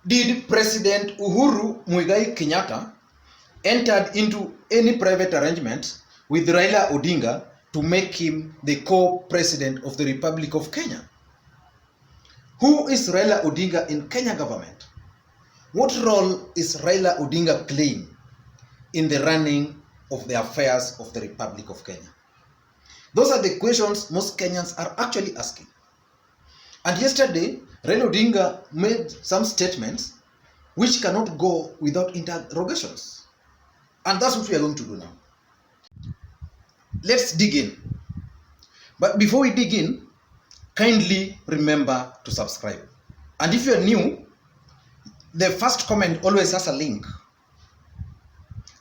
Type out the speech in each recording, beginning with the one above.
Did President Uhuru Kenyatta entered into any private arrangement with Raila Odinga to make him the co-president of the Republic of Kenya? Who is Raila Odinga in Kenya government? What role is Raila Odinga playing in the running of the affairs of the Republic of Kenya? Those are the questions most Kenyans are actually asking. And yesterday, Raila Odinga made some statements which cannot go without interrogations. And that's what we are going to do now. Let's dig in. But before we dig in, kindly remember to subscribe. And if you are new, the first comment always has a link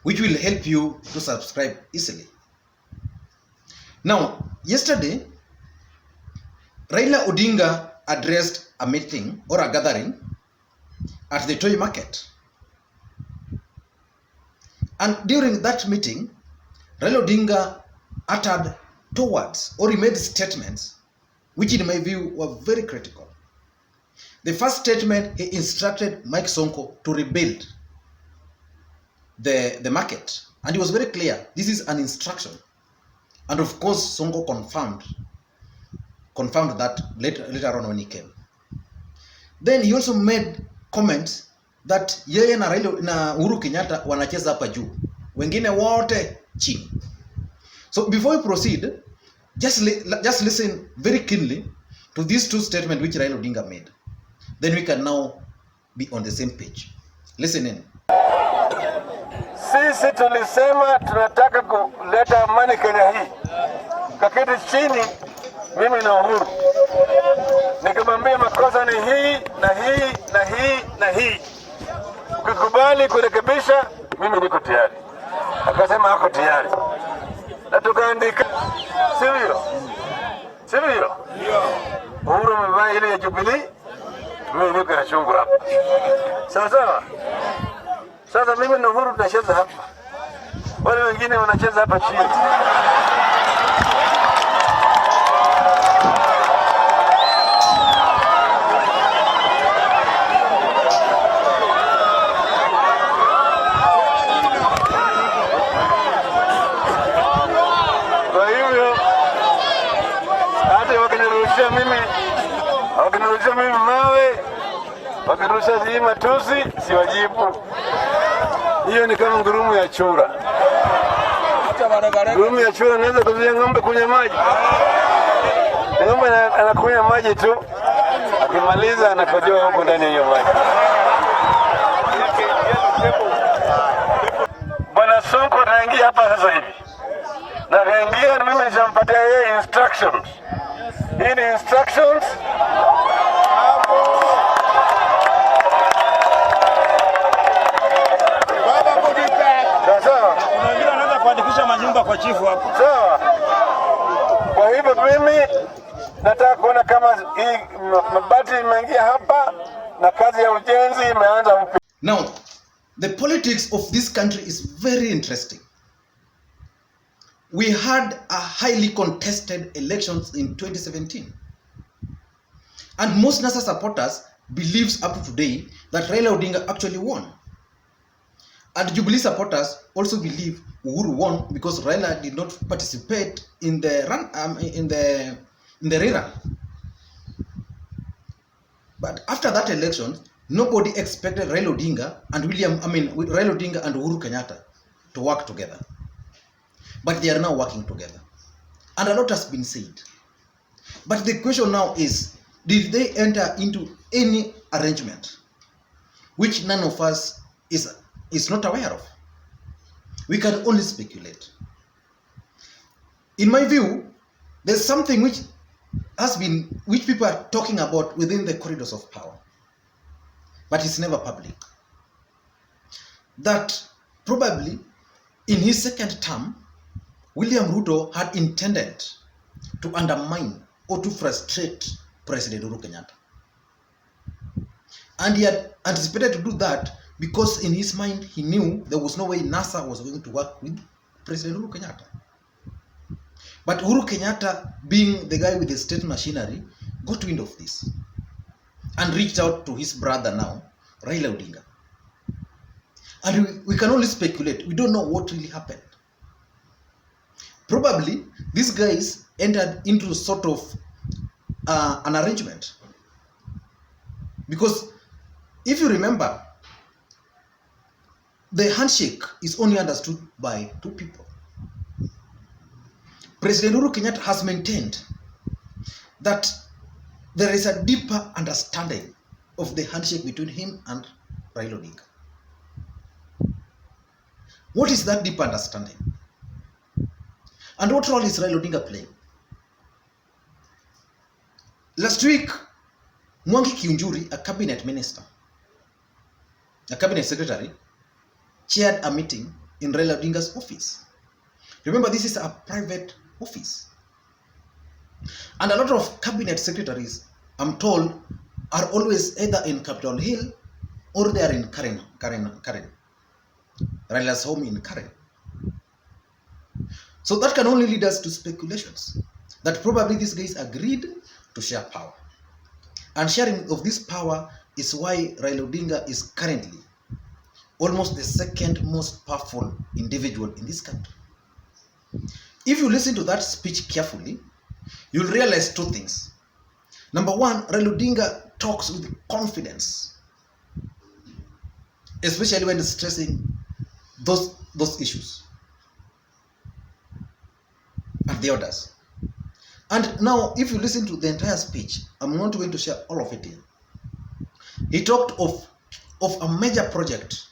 which will help you to subscribe easily. Now, yesterday, Raila Odinga addressed a meeting or a gathering at the toy market. And during that meeting, Raila Odinga uttered two words, or he made statements which in my view were very critical. The first statement, he instructed Mike Sonko to rebuild the market. And he was very clear, this is an instruction. And of course, Sonko confirmed that later on when he came. Then he also made comments that yeye na Uhuru Kenyatta wanacheza hapa juu, wengine wote chini. So before we proceed, just listen very keenly to these two statements which Raila Odinga made. Then we can now be on the same page. Listen in. Sisi tulisema tunataka kuleta amani Kenya hii. Kaketi chini mimi na Uhuru. Nikamwambia makosa ni hii na hii na hii na hii. Ukikubali kurekebisha mimi niko tayari. Akasema hako tayari. Na tukaandika. Sivyo? Sivyo? Uhuru amevaa ile ya Jubilee. Mimi niko na chungu hapa. Sawa sawa? Sasa mimi na Uhuru tunacheza hapa. Wale wengine wanacheza hapa chini. Kwa hivyo hata wakinirusha mimi mawe, wakirusha hii matusi siwajibu. Hiyo ni kama ngurumu ya chura. Ngurumu ya chura inaweza kuzuia ng'ombe kunywa maji. Ng'ombe anakunywa maji tu, akimaliza anakojoa huko ndani ya hiyo maji. Bwana Sonko ataingia hapa sasa hivi. Na ataingia na mimi nishampatia yeye instructions. Hii ni instructions. Manyumba kwa chifu hapo. Sawa. Kwa hivyo mimi nataka kuona kama hii mabati imeingia hapa na kazi ya ujenzi imeanza upya. Now, the politics of this country is very interesting. We had a highly contested elections in 2017. And most NASA supporters believes up to today that Raila Odinga actually won. And Jubilee supporters also believe Uhuru won because Raila did not participate in the rerun. But after that election, nobody expected Raila Odinga and Raila Odinga and Uhuru Kenyatta to work together. But they are now working together. And a lot has been said. But the question now is, did they enter into any arrangement which none of us is not aware of? We can only speculate. In my view, there's something which people are talking about within the corridors of power, but it's never public. That probably in his second term, William Ruto had intended to undermine or to frustrate President Uhuru Kenyatta. And he had anticipated to do that because in his mind, he knew there was no way NASA was going to work with President Uhuru Kenyatta. But Uhuru Kenyatta, being the guy with the state machinery, got wind of this and reached out to his brother now, Raila Odinga. And we can only speculate. We don't know what really happened. Probably these guys entered into sort of an arrangement. Because if you remember, the handshake is only understood by two people. President Uhuru Kenyatta has maintained that there is a deeper understanding of the handshake between him and Raila Odinga. What is that deep understanding? And what role is Raila Odinga playing? Last week, Mwangi Kiunjuri, a cabinet minister, a cabinet secretary, chaired a meeting in Raila Odinga's office. Remember, this is a private office. And a lot of cabinet secretaries, I'm told, are always either in Capitol Hill or they are in Karen. Raila's home in Karen. So that can only lead us to speculations that probably these guys agreed to share power. And sharing of this power is why Raila Odinga is currently almost the second most powerful individual in this country. If you listen to that speech carefully, you'll realize two things. Number one, Raila Odinga talks with confidence, especially when stressing those issues and the others. And now, if you listen to the entire speech, I'm not going to share all of it here. He talked of a major project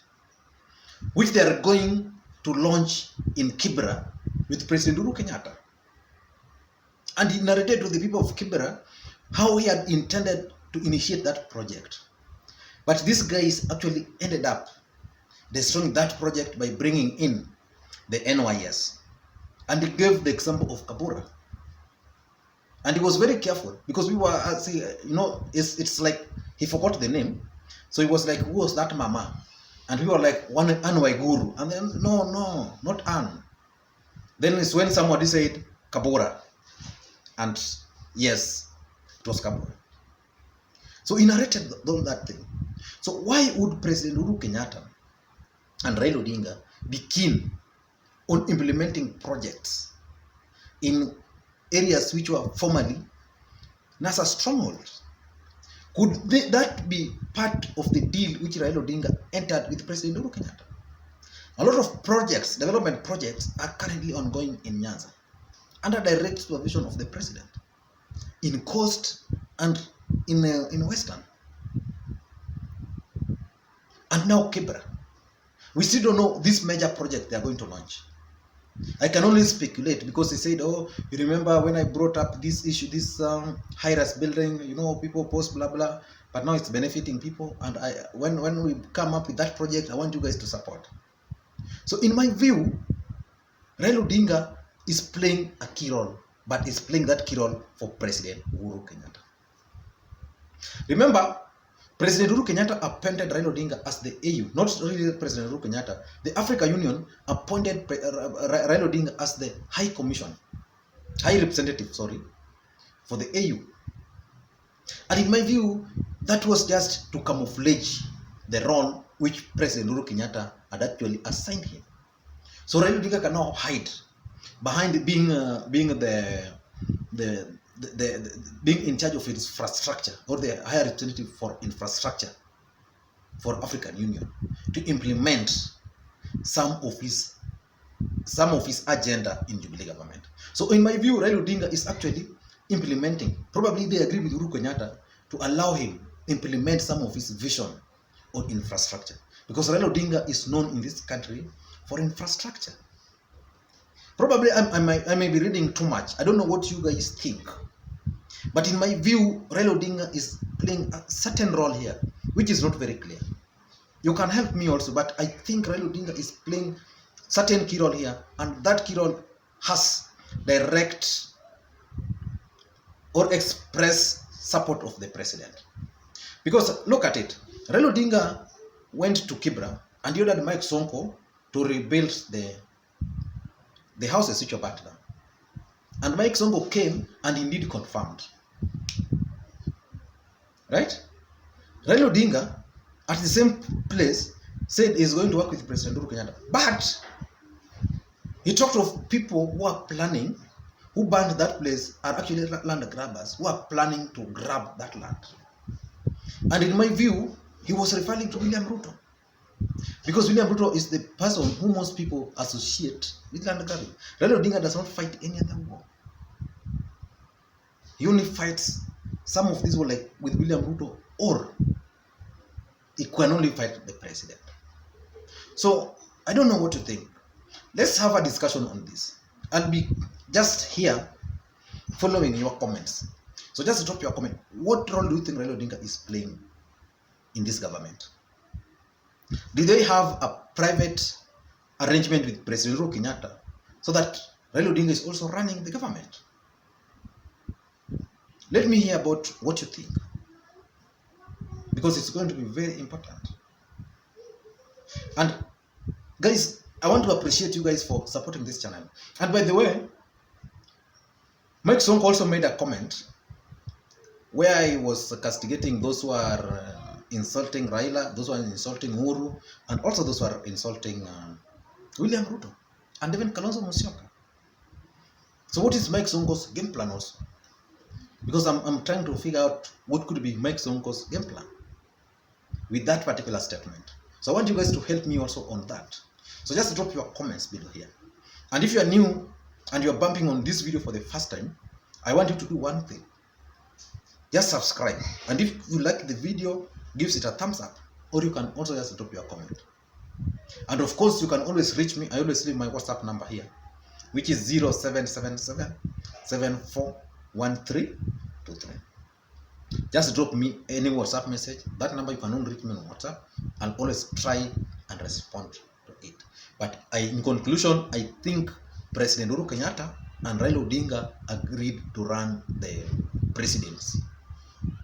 which they are going to launch in Kibera with President Uhuru Kenyatta. And he narrated to the people of Kibera how he had intended to initiate that project. But these guys actually ended up destroying that project by bringing in the NYS. And he gave the example of Kabura. And he was very careful because we were, it's like he forgot the name. So he was like, who was that mama? And we were like, Anne Waiguru. And then, no, not Anne. Then it's when somebody said Kabura. And yes, it was Kabura. So he narrated all that thing. So why would President Uhuru Kenyatta and Raila Odinga be keen on implementing projects in areas which were formerly NASA strongholds? Could that be part of the deal which Raila Odinga entered with President Uhuru Kenyatta? A lot of projects, development projects, are currently ongoing in Nyanza under direct supervision of the president, in Coast and in Western. And now Kibera. We still don't know this major project they are going to launch. I can only speculate because he said, oh, you remember when I brought up this issue, this high-rise building, people post blah, blah, but now it's benefiting people. And when we come up with that project, I want you guys to support. So in my view, Raila Odinga is playing a key role, but is playing that key role for President Uhuru Kenyatta. Remember, President Uhuru Kenyatta appointed Raila Odinga as the AU, not really President Uhuru Kenyatta. The Africa Union appointed Raila Odinga as the High Representative, for the AU. And in my view, that was just to camouflage the role which President Uhuru Kenyatta had actually assigned him. So Raila Odinga can now hide behind being being in charge of infrastructure, or the higher representative for infrastructure for African Union, to implement some of his agenda in Jubilee government. So in my view, Raila Odinga is actually implementing, probably they agree with Uhuru Kenyatta to allow him implement some of his vision on infrastructure, because Raila Odinga is known in this country for infrastructure. Probably I may be reading too much. I don't know what you guys think. But in my view, Raila Odinga is playing a certain role here, which is not very clear. You can help me also, but I think Raila Odinga is playing certain key role here, and that key role has direct or express support of the president. Because look at it, Raila Odinga went to Kibra and he ordered Mike Sonko to rebuild the houses which were burnt down. And Mike Sonko came and indeed confirmed. Right? Raila Odinga at the same place said he's going to work with President Uhuru Kenyatta. But he talked of people who are planning, who banned that place, are actually land grabbers who are planning to grab that land. And in my view, he was referring to William Ruto. Because William Ruto is the person who most people associate with land grabbing. Raila Odinga does not fight any other war. He only fights some of these war like with William Ruto, or he can only fight the president. So I don't know what to think. Let's have a discussion on this. I'll be just here following your comments. So just drop your comment. What role do you think Raila Odinga is playing in this government? Do they have a private arrangement with President Uhuru Kenyatta so that Raila Odinga is also running the government? Let me hear about what you think, because it's going to be very important. And guys, I want to appreciate you guys for supporting this channel. And by the way, Mike Sonko also made a comment where he was castigating those who are insulting Raila, those who are insulting Uhuru, and also those who are insulting William Ruto, and even Kalonzo Musyoka. So what is Mike Sonko's game plan also? Because I'm trying to figure out what could be Mike Sonko's game plan with that particular statement. So I want you guys to help me also on that. So just drop your comments below here. And if you are new and you're bumping on this video for the first time, I want you to do one thing. Just subscribe. And if you like the video, give it a thumbs up. Or you can also just drop your comment. And of course, you can always reach me. I always leave my WhatsApp number here, which is 0777 741323. Just drop me any WhatsApp message. That number, you can only reach me on WhatsApp. I'll always try and respond to it. But in conclusion, I think President Uhuru Kenyatta and Raila Odinga agreed to run the presidency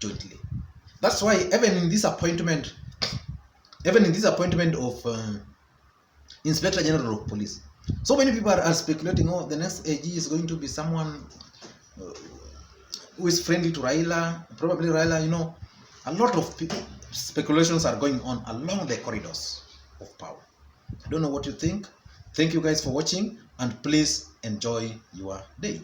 jointly. That's why even in this appointment of Inspector General of Police, so many people are speculating, oh, the next AG is going to be someone who is friendly to Raila, probably Raila, you know. A lot of people, speculations are going on along the corridors of power. I don't know what you think. Thank you guys for watching, and please enjoy your day.